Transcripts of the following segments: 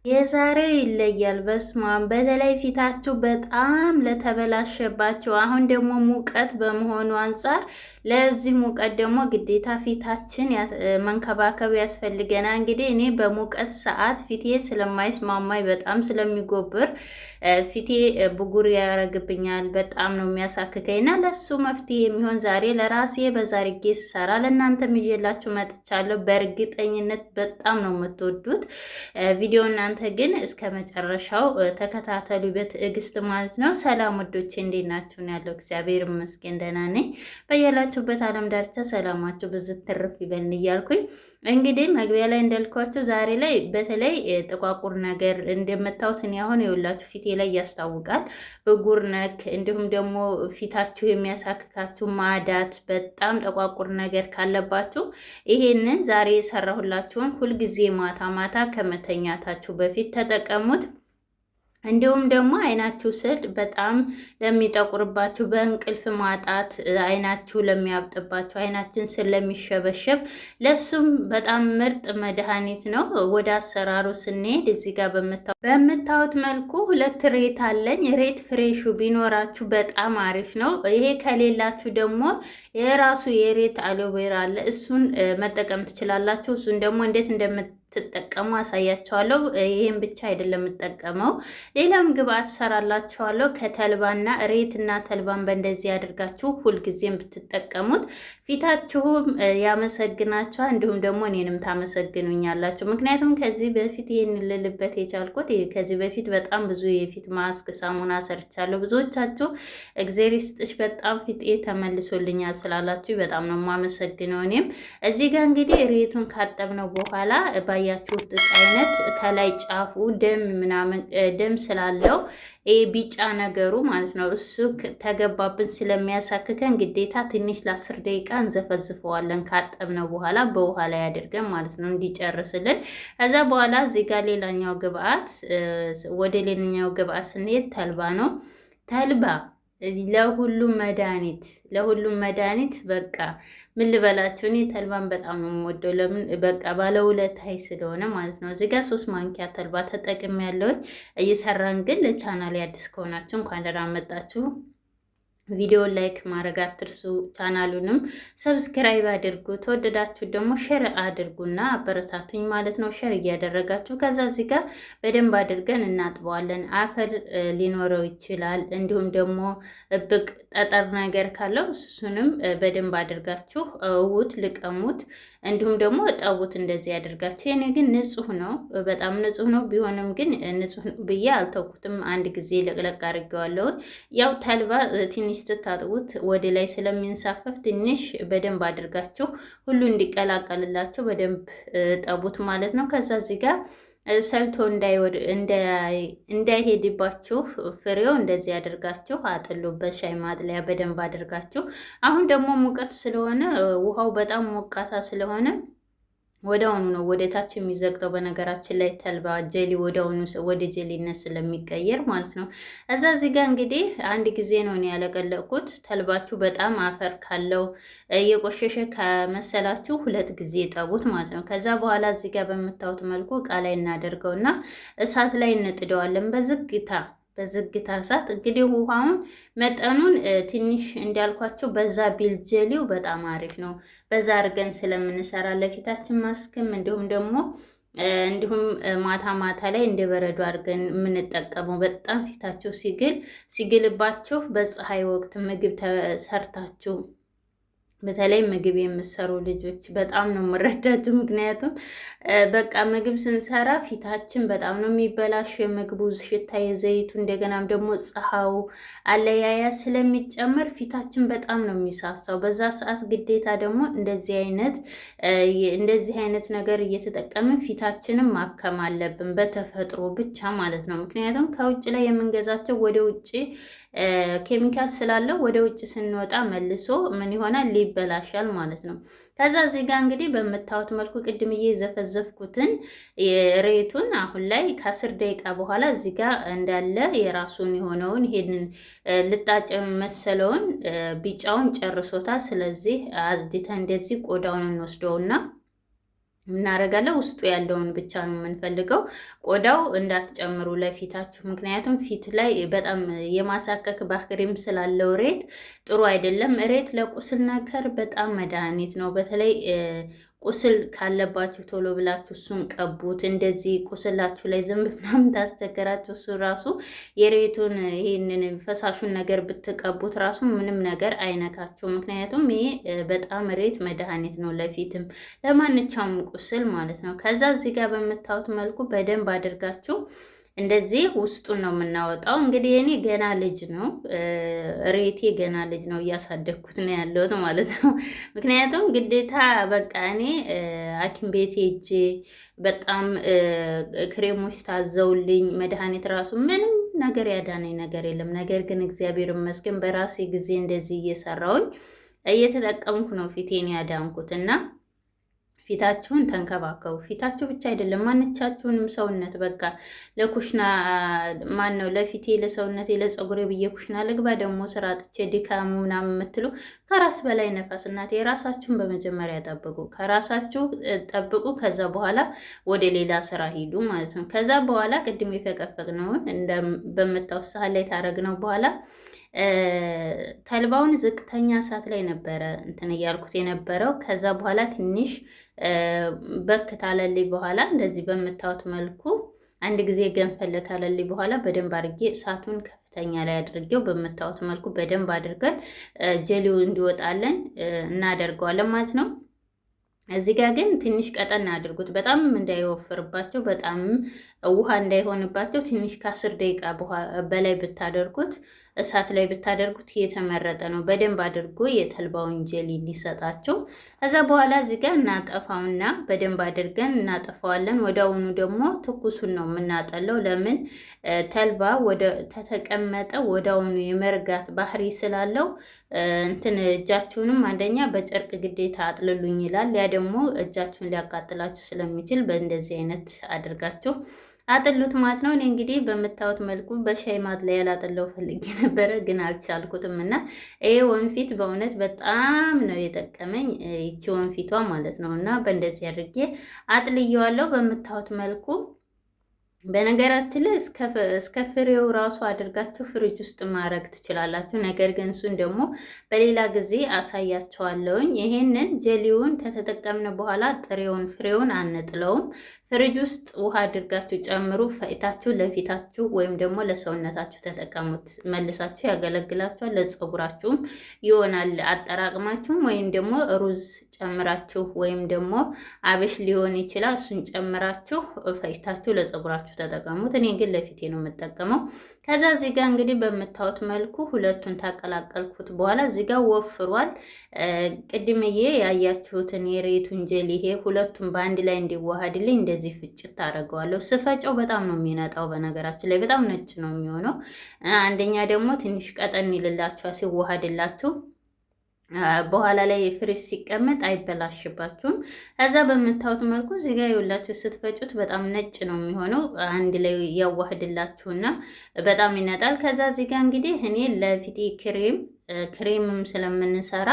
የዛሬው ይለያል። በስማም በተለይ ፊታችሁ በጣም ለተበላሸባችሁ፣ አሁን ደግሞ ሙቀት በመሆኑ አንጻር ለዚህ ሙቀት ደግሞ ግዴታ ፊታችን መንከባከብ ያስፈልገናል። እንግዲህ እኔ በሙቀት ሰዓት ፊቴ ስለማይስማማኝ በጣም ስለሚጎብር ፊቴ ብጉር ያረግብኛል፣ በጣም ነው የሚያሳክከኝ እና ለሱ መፍትሄ የሚሆን ዛሬ ለራሴ በዛርጌ ስሰራ ለእናንተም ይዤላችሁ መጥቻለሁ። በእርግጠኝነት በጣም ነው የምትወዱት ቪዲዮ። እናንተ ግን እስከ መጨረሻው ተከታተሉ በትዕግስት ማለት ነው። ሰላም ወዶቼ እንዴት ናችሁ? ያለው እግዚአብሔር ይመስገን ደህና ነኝ። በያላችሁበት ዓለም ዳርቻ ሰላማችሁ ብዝት ትርፍ ይበል እያልኩኝ እንግዲህ መግቢያ ላይ እንዳልኳችሁ ዛሬ ላይ በተለይ ጥቋቁር ነገር እንደምታዩት እኔ አሁን የውላችሁ ፊቴ ላይ ያስታውቃል። ብጉር ነክ እንዲሁም ደግሞ ፊታችሁ የሚያሳክካችሁ ማዳት፣ በጣም ጥቋቁር ነገር ካለባችሁ ይሄንን ዛሬ የሰራሁላችሁን ሁልጊዜ ማታ ማታ ከመተኛታችሁ በፊት ተጠቀሙት። እንዲሁም ደግሞ አይናችሁ ስል በጣም ለሚጠቁርባችሁ፣ በእንቅልፍ ማጣት አይናችሁ ለሚያብጥባችሁ፣ አይናችን ስል ለሚሸበሸብ ለሱም በጣም ምርጥ መድኃኒት ነው። ወደ አሰራሩ ስንሄድ እዚህ ጋር በምታዩት መልኩ ሁለት ሬት አለኝ። ሬት ፍሬሹ ቢኖራችሁ በጣም አሪፍ ነው። ይሄ ከሌላችሁ ደግሞ የራሱ የሬት አሎቬራ አለ፣ እሱን መጠቀም ትችላላችሁ። እሱን ደግሞ እንዴት ትጠቀሙ አሳያቸዋለሁ። ይሄን ብቻ አይደለም የምጠቀመው፣ ሌላም ግብአት ሰራላችኋለሁ። ከተልባና ሬትና ተልባን በእንደዚህ አድርጋችሁ ሁልጊዜም ብትጠቀሙት ፊታችሁም ያመሰግናችኋል፣ እንዲሁም ደግሞ እኔንም ታመሰግኑኛላችሁ። ምክንያቱም ከዚህ በፊት ይሄን ልልበት የቻልኩት ከዚህ በፊት በጣም ብዙ የፊት ማስክ ሳሙና ሰርቻለሁ። ብዙዎቻችሁ እግዜር ይስጥሽ በጣም ፊቴ ተመልሶልኛል ስላላችሁ በጣም ነው የማመሰግነው። እኔም እዚህ ጋር እንግዲህ ሬቱን ካጠብነው በኋላ ያችሁት አይነት ከላይ ጫፉ ደም ምናምን ደም ስላለው ቢጫ ነገሩ ማለት ነው። እሱ ተገባብን ስለሚያሳክከን ግዴታ ትንሽ ለ10 ደቂቃ እንዘፈዝፈዋለን ካጠብነው በኋላ በውሃ ላይ አድርገን ማለት ነው እንዲጨርስልን። ከዛ በኋላ እዚህ ጋር ሌላኛው ግብአት ወደ ሌላኛው ግብአት ስንሄድ ተልባ ነው። ተልባ ለሁሉም መድኃኒት በቃ ምን ልበላችሁ፣ እኔ ተልባን በጣም ነው የምወደው። ለምን በቃ ባለውለታይ ስለሆነ ማለት ነው። እዚህ ጋር 3 ማንኪያ ተልባ ተጠቅሜ ያለሁኝ እየሰራን። ግን ለቻናሌ አዲስ ከሆናችሁ እንኳን ደህና መጣችሁ። ቪዲዮ ላይክ ማድረግ አትርሱ። ቻናሉንም ሰብስክራይብ አድርጉ። ተወደዳችሁ ደግሞ ሼር አድርጉና አበረታቱኝ ማለት ነው። ሼር እያደረጋችሁ ከዛ እዚህ ጋር በደንብ አድርገን እናጥበዋለን። አፈር ሊኖረው ይችላል፣ እንዲሁም ደግሞ እብቅ ጠጠር ነገር ካለው እሱንም በደንብ አድርጋችሁ እውት ልቀሙት፣ እንዲሁም ደግሞ እጠቡት። እንደዚህ ያደርጋችሁ። የኔ ግን ንጹህ ነው፣ በጣም ንጹህ ነው። ቢሆንም ግን ንጹህ ነው ብዬ አልተውኩትም። አንድ ጊዜ ለቅለቅ አድርጌዋለሁ። ያው ተልባ ትንሽ ስትታጥቡት ወደ ላይ ስለሚንሳፈፍ ትንሽ በደንብ አድርጋችሁ ሁሉ እንዲቀላቀልላችሁ በደንብ ጠቡት ማለት ነው። ከዛ እዚህ ጋር ሰልቶ እንዳይሄድባችሁ ፍሬው እንደዚህ አድርጋችሁ አጥሉበት፣ ሻይ ማጥለያ በደንብ አድርጋችሁ። አሁን ደግሞ ሙቀት ስለሆነ ውሃው በጣም ሞቃታ ስለሆነ ወዲያውኑ ነው ወደ ታች የሚዘግጠው። በነገራችን ላይ ተልባ ጀሊ ወዲያውኑ ወደ ጀሊነት ስለሚቀየር ማለት ነው። እዚህ ጋር እንግዲህ አንድ ጊዜ ነው እኔ ያለቀለቅኩት። ተልባችሁ በጣም አፈር ካለው እየቆሸሸ ከመሰላችሁ 2 ጊዜ ጠቡት ማለት ነው። ከዛ በኋላ እዚህ ጋር በምታዩት መልኩ እቃ ላይ እናደርገውና እሳት ላይ እንጥደዋለን በዝግታ እሳት። እንግዲህ ውሃውን መጠኑን ትንሽ እንዳልኳቸው በዛ ቢል ጀሊው በጣም አሪፍ ነው። በዛ አድርገን ስለምንሰራ ለፊታችን ማስክም እንዲሁም ማታ ማታ ላይ እንደ በረዶ አድርገን የምንጠቀመው በጣም ፊታቸው ሲግልባችሁ በፀሐይ ወቅት ምግብ ተሰርታችሁ በተለይ ምግብ የምሰሩ ልጆች በጣም ነው የምረዳችሁ። ምክንያቱም በቃ ምግብ ስንሰራ ፊታችን በጣም ነው የሚበላሽ። የምግቡ ሽታ፣ የዘይቱ እንደገናም ደግሞ ፀሐዩ አለያያ ስለሚጨመር ፊታችን በጣም ነው የሚሳሳው። በዛ ሰዓት ግዴታ ደግሞ እንደዚህ አይነት ነገር እየተጠቀምን ፊታችንን ማከም አለብን፣ በተፈጥሮ ብቻ ማለት ነው። ምክንያቱም ከውጭ ላይ የምንገዛቸው ወደ ውጭ ኬሚካል ስላለው ወደ ውጭ ስንወጣ መልሶ ምን ይሆናል? ይበላሻል ማለት ነው። ከዛ እዚህ ጋር እንግዲህ በምታዩት መልኩ ቅድምዬ የዘፈዘፍኩትን ሬቱን አሁን ላይ ከ10 ደቂቃ በኋላ እዚህ ጋር እንዳለ የራሱን የሆነውን ይሄንን ልጣጭ መሰለውን ቢጫውን ጨርሶታል። ስለዚህ አዝዲታ እንደዚህ ቆዳውን እንወስደውና እናደርጋለን። ውስጡ ያለውን ብቻ ነው የምንፈልገው። ቆዳው እንዳትጨምሩ ለፊታችሁ፣ ምክንያቱም ፊት ላይ በጣም የማሳከክ ባህሪም ስላለው እሬት ጥሩ አይደለም። እሬት ለቁስል ነገር በጣም መድኃኒት ነው። በተለይ ቁስል ካለባችሁ ቶሎ ብላችሁ እሱን ቀቡት። እንደዚህ ቁስላችሁ ላይ ዝንብ ምናምን ታስቸገራችሁ፣ እሱ ራሱ የሬቱን ይሄንን ፈሳሹን ነገር ብትቀቡት ራሱ ምንም ነገር አይነካቸው። ምክንያቱም ይሄ በጣም ሬት መድኃኒት ነው፣ ለፊትም ለማንኛውም ቁስል ማለት ነው። ከዛ እዚህ ጋር በምታዩት መልኩ በደንብ አድርጋችሁ እንደዚህ ውስጡን ነው የምናወጣው። እንግዲህ እኔ ገና ልጅ ነው ሬቴ ገና ልጅ ነው፣ እያሳደግኩት ነው ያለሁት ማለት ነው። ምክንያቱም ግዴታ በቃ እኔ ሐኪም ቤት ሄጄ በጣም ክሬሞች ታዘውልኝ መድኃኒት ራሱ ምንም ነገር ያዳነኝ ነገር የለም። ነገር ግን እግዚአብሔር ይመስገን በራሴ ጊዜ እንደዚህ እየሰራውኝ እየተጠቀምኩ ነው ፊቴን ያዳንኩት እና ፊታችሁን ተንከባከቡ። ፊታችሁ ብቻ አይደለም ማንቻችሁንም ሰውነት በቃ ለኩሽና ማን ነው ለፊቴ ለሰውነቴ ለፀጉሬ ብዬ ኩሽና ልግባ ደግሞ ስራ ጥቼ ድካሙ ምናምን የምትሉ ከራስ በላይ ነፋስ እናቴ። የራሳችሁን በመጀመሪያ ጠብቁ፣ ከራሳችሁ ጠብቁ። ከዛ በኋላ ወደ ሌላ ስራ ሂዱ ማለት ነው። ከዛ በኋላ ቅድም የፈቀፈቅነውን በምታውስ ሳህን ላይ ታረግነው በኋላ ተልባውን ዝቅተኛ እሳት ላይ ነበረ እንትን እያልኩት የነበረው። ከዛ በኋላ ትንሽ በክታለልኝ በኋላ እንደዚህ በምታዩት መልኩ አንድ ጊዜ ገንፈል ካለልኝ በኋላ በደንብ አድርጌ እሳቱን ከፍተኛ ላይ አድርጌው በምታዩት መልኩ በደንብ አድርገን ጀሊው እንዲወጣለን እናደርገዋለን ማለት ነው። እዚህ ጋር ግን ትንሽ ቀጠን አድርጉት፣ በጣም እንዳይወፍርባቸው፣ በጣም ውሃ እንዳይሆንባቸው። ትንሽ ከ10 ደቂቃ በላይ ብታደርጉት እሳት ላይ ብታደርጉት የተመረጠ ነው። በደንብ አድርጎ የተልባውን ጀሊ እንዲሰጣቸው። ከዛ በኋላ እዚህ ጋር እናጠፋውና በደንብ አድርገን እናጠፋዋለን። ወዲያውኑ ደግሞ ትኩሱን ነው የምናጠለው። ለምን ተልባ ወደ ተተቀመጠ ወዲያውኑ የመርጋት ባህሪ ስላለው እንትን እጃችሁንም አንደኛ በጨርቅ ግዴታ አጥልሉኝ ይላል። ያ ደግሞ እጃችሁን ሊያቃጥላችሁ ስለሚችል በእንደዚህ አይነት አድርጋችሁ አጥሉት ማለት ነው። እኔ እንግዲህ በምታዩት መልኩ በሻይ ማጥለያ ላጠለው ፈልጌ ነበረ ግን አልቻልኩትም እና ይሄ ወንፊት በእውነት በጣም ነው የጠቀመኝ፣ ይቺ ወንፊቷ ማለት ነው። እና በእንደዚህ አድርጌ አጥልየዋለሁ በምታዩት መልኩ። በነገራችን ላይ እስከ ፍሬው ራሱ አድርጋችሁ ፍሪጅ ውስጥ ማድረግ ትችላላችሁ። ነገር ግን እሱን ደግሞ በሌላ ጊዜ አሳያቸዋለሁኝ። ይሄንን ጀሊውን ከተጠቀምን በኋላ ጥሬውን ፍሬውን አንጥለውም። ፍሪጅ ውስጥ ውሃ አድርጋችሁ ጨምሩ፣ ፈይታችሁ ለፊታችሁ ወይም ደግሞ ለሰውነታችሁ ተጠቀሙት። መልሳችሁ ያገለግላችኋል፣ ለፀጉራችሁም ይሆናል። አጠራቅማችሁም ወይም ደግሞ ሩዝ ጨምራችሁ ወይም ደግሞ አብሽ ሊሆን ይችላል፣ እሱን ጨምራችሁ ፈይታችሁ ለፀጉራችሁ ተጠቀሙት። እኔ ግን ለፊቴ ነው የምጠቀመው። ከዛ እዚህ ጋር እንግዲህ በምታዩት መልኩ ሁለቱን ታቀላቀልኩት በኋላ እዚህ ጋር ወፍሯል። ቅድምዬ ያያችሁትን የሬቱን ጀሊ ይሄ ሁለቱን በአንድ ላይ እንዲዋሃድልኝ እንደዚህ ፍጭት አደርገዋለሁ። ስፈጨው በጣም ነው የሚነጣው። በነገራችን ላይ በጣም ነጭ ነው የሚሆነው። አንደኛ ደግሞ ትንሽ ቀጠን ይልላችኋል ሲዋሃድላችሁ። በኋላ ላይ ፍሪጅ ሲቀመጥ አይበላሽባችሁም። ከዛ በምታዩት መልኩ እዚህ ጋር የውላችሁ ስትፈጩት በጣም ነጭ ነው የሚሆነው። አንድ ላይ ያዋህድላችሁና በጣም ይነጣል። ከዛ እዚህ ጋር እንግዲህ እኔ ለፊቴ ክሬምም ስለምንሰራ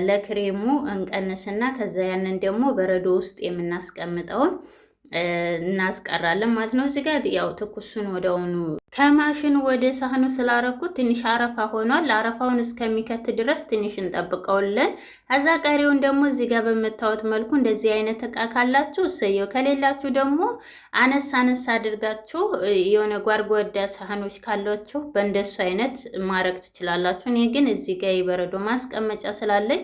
ለክሬሙ እንቀንስና ከዛ ያንን ደግሞ በረዶ ውስጥ የምናስቀምጠውን እናስቀራለን ማለት ነው። እዚህ ጋር ያው ትኩሱን ወደውኑ ከማሽን ወደ ሳህኑ ስላረኩት ትንሽ አረፋ ሆኗል። አረፋውን እስከሚከት ድረስ ትንሽ እንጠብቀውለን። ከዛ ቀሪውን ደግሞ እዚህ ጋር በምታዩት መልኩ እንደዚህ አይነት እቃ ካላችሁ እሰየው፣ ከሌላችሁ ደግሞ አነስ አነስ አድርጋችሁ የሆነ ጓርጓዳ ሳህኖች ካሏችሁ በእንደሱ አይነት ማድረግ ትችላላችሁ። እኔ ግን እዚህ ጋር የበረዶ ማስቀመጫ ስላለኝ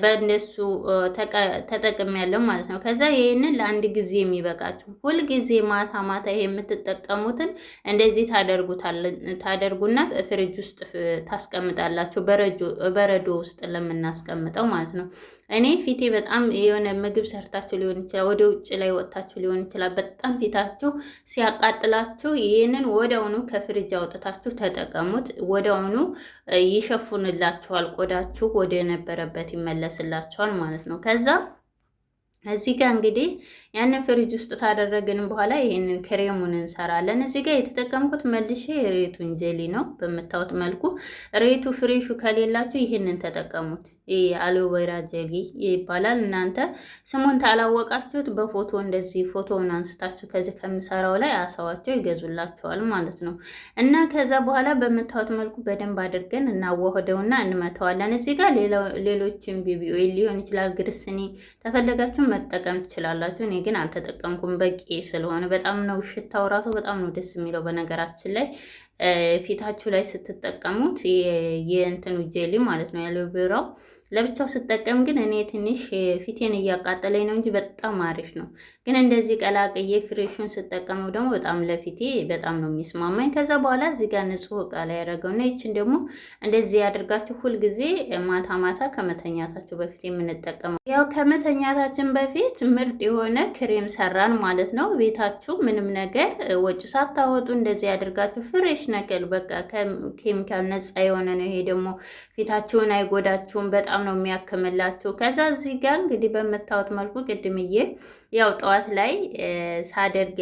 በእንደሱ ተጠቅሜያለሁ ማለት ነው። ከዛ ይሄንን ለአንድ ጊዜ የሚበቃችሁ ሁልጊዜ ማታ ማታ ይሄ የምትጠቀሙትን እንደዚህ ታደርጉና ፍሪጅ ውስጥ ታስቀምጣላችሁ፣ በረዶ ውስጥ ለምናስቀምጠው ማለት ነው። እኔ ፊቴ በጣም የሆነ ምግብ ሰርታችሁ ሊሆን ይችላል፣ ወደ ውጭ ላይ ወጥታችሁ ሊሆን ይችላል። በጣም ፊታችሁ ሲያቃጥላችሁ ይህንን ወዲያውኑ ከፍሪጅ አውጥታችሁ ተጠቀሙት። ወዲያውኑ ይሸፉንላችኋል፣ ቆዳችሁ ወደ ነበረበት ይመለስላችኋል ማለት ነው። ከዛ እዚህ ጋር እንግዲህ ያንን ፍሪጅ ውስጥ ታደረግን በኋላ ይሄንን ክሬሙን እንሰራለን። እዚህ ጋር የተጠቀምኩት መልሼ ሬቱን ጀሊ ነው። በምታዩት መልኩ ሬቱ ፍሬሹ ከሌላችሁ ይሄንን ተጠቀሙት። ይሄ አሎቬራ ጀሊ ይባላል። እናንተ ስሙን ታላወቃችሁት በፎቶ እንደዚህ ፎቶውን አንስታችሁ ከዚህ ከምሰራው ላይ አሳዋቸው ይገዙላችኋል ማለት ነው። እና ከዛ በኋላ በምታዩት መልኩ በደንብ አድርገን እናዋህደውና እንመተዋለን። እዚህ ጋር ሌሎችን ቢቢ ኦይል ሊሆን ይችላል፣ ግርስኒ ተፈለጋችሁ መጠቀም ትችላላችሁ። እኔ ግን አልተጠቀምኩም በቂ ስለሆነ። በጣም ነው ሽታው ራሱ በጣም ነው ደስ የሚለው። በነገራችን ላይ ፊታችሁ ላይ ስትጠቀሙት የእንትኑ ጄሊ ማለት ነው ያሎቬራው ለብቻው ስጠቀም ግን እኔ ትንሽ ፊቴን እያቃጠለኝ ነው እንጂ በጣም አሪፍ ነው። ግን እንደዚህ ቀላቅዬ ፍሬሹን ስጠቀመው ደግሞ በጣም ለፊቴ በጣም ነው የሚስማማኝ። ከዛ በኋላ እዚህ ጋር ንጹህ እቃ ላይ ያደረገውና ይችን ደግሞ እንደዚህ ያደርጋችሁ ሁልጊዜ ማታ ማታ ከመተኛታችሁ በፊት የምንጠቀመው ያው ከመተኛታችን በፊት ምርጥ የሆነ ክሬም ሰራን ማለት ነው። ቤታችሁ ምንም ነገር ወጪ ሳታወጡ እንደዚህ ያደርጋችሁ ፍሬሽ ነገር በቃ ከኬሚካል ነፃ የሆነ ነው። ይሄ ደግሞ ፊታችሁን አይጎዳችሁም፣ በጣም ነው የሚያክምላችሁ። ከዛ እዚህ ጋር እንግዲህ በምታዩት መልኩ ቅድምዬ ያው ጠዋት ላይ ሳደርግ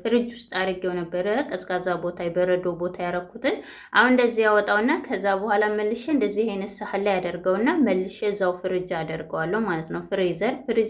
ፍሪጅ ውስጥ አድርጌው ነበረ፣ ቀዝቃዛ ቦታ በረዶ ቦታ ያረኩትን። አሁን እንደዚህ ያወጣውና ከዛ በኋላ መልሼ እንደዚህ አይነት ሳህን ላይ ያደርገውና መልሼ እዛው ፍሪጅ አደርገዋለሁ ማለት ነው። ፍሪጅ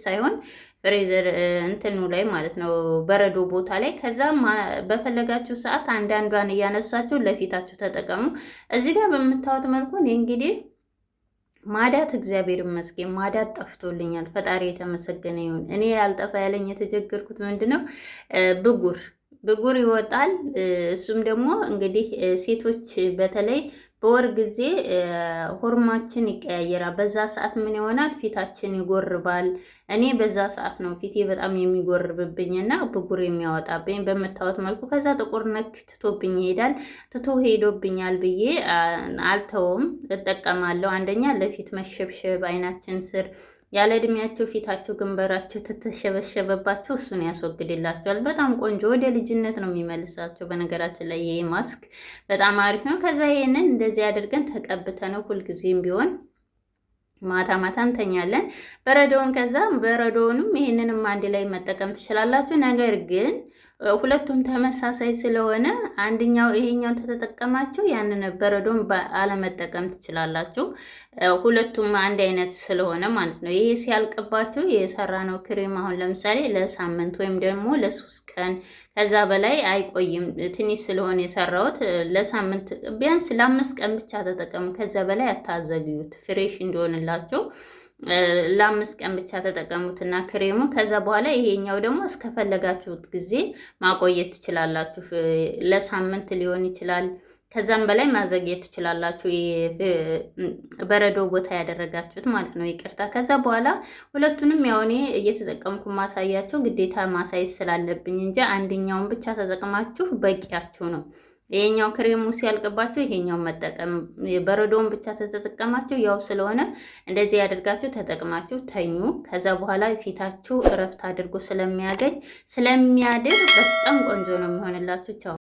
ሳይሆን ፍሬዘር እንትኑ ላይ ማለት ነው፣ በረዶ ቦታ ላይ። ከዛ በፈለጋችሁ ሰዓት አንዳንዷን እያነሳችሁ ለፊታችሁ ተጠቀሙ። እዚህ ጋር በምታዩት መልኩ እኔ እንግዲህ ማዳት እግዚአብሔር ይመስገን ማዳት ጠፍቶልኛል። ፈጣሪ የተመሰገነ ይሁን። እኔ ያልጠፋ ያለኝ የተቸገርኩት ምንድነው ብጉር ይወጣል። እሱም ደግሞ እንግዲህ ሴቶች በተለይ በወር ጊዜ ሆርማችን ይቀያየራል። በዛ ሰዓት ምን ይሆናል? ፊታችን ይጎርባል። እኔ በዛ ሰዓት ነው ፊቴ በጣም የሚጎርብብኝና ብጉር የሚያወጣብኝ በምታዩት መልኩ። ከዛ ጥቁር ነክ ትቶብኝ ይሄዳል። ትቶ ሄዶብኛል ብዬ አልተውም፣ እጠቀማለሁ። አንደኛ ለፊት መሸብሸብ፣ አይናችን ስር ያለ እድሜያቸው ፊታቸው ግንበራቸው ተተሸበሸበባቸው እሱን ያስወግድላቸዋል። በጣም ቆንጆ ወደ ልጅነት ነው የሚመልሳቸው። በነገራችን ላይ ይሄ ማስክ በጣም አሪፍ ነው። ከዛ ይሄንን እንደዚህ አድርገን ተቀብተነው ሁልጊዜም ቢሆን ማታ ማታ እንተኛለን። ከዛ በረዶውንም ይሄንንም አንድ ላይ መጠቀም ትችላላችሁ። ነገር ግን ሁለቱም ተመሳሳይ ስለሆነ ይሄኛውን ተጠቀማችሁ ያንን በረዶን አለመጠቀም ትችላላችሁ። ሁለቱም አንድ አይነት ስለሆነ ማለት ነው። ይሄ ሲያልቅባችሁ የሰራነው ክሬም አሁን ለምሳሌ ለሳምንት ወይም ደግሞ ለ3 ቀን ከዛ በላይ አይቆይም። ትንሽ ስለሆነ የሰራሁት ለሳምንት ቢያንስ ለ5 ቀን ብቻ ተጠቀሙ። ከዛ በላይ አታዘግዩት፣ ፍሬሽ እንዲሆንላችሁ ለ5 ቀን ብቻ ተጠቀሙትና ክሬሙ። ከዛ በኋላ ይሄኛው ደግሞ እስከፈለጋችሁት ጊዜ ማቆየት ትችላላችሁ። ለሳምንት ሊሆን ይችላል፣ ከዛም በላይ ማዘግየት ትችላላችሁ። በረዶ ቦታ ያደረጋችሁት ማለት ነው። ይቅርታ። ከዛ በኋላ ሁለቱንም ያው እኔ እየተጠቀምኩ ማሳያችሁ ግዴታ ማሳየት ስላለብኝ እንጂ አንደኛውን ብቻ ተጠቅማችሁ በቂያችሁ ነው። ይሄኛው ክሬሙ ሲያልቅባችሁ ይሄኛው መጠቀም፣ በረዶውን ብቻ ተጠቀማችሁ ያው ስለሆነ እንደዚህ ያደርጋችሁ ተጠቅማችሁ ተኙ። ከዛ በኋላ ፊታችሁ እረፍት አድርጎ ስለሚያድር በጣም ቆንጆ ነው የሚሆንላችሁ። ቻው።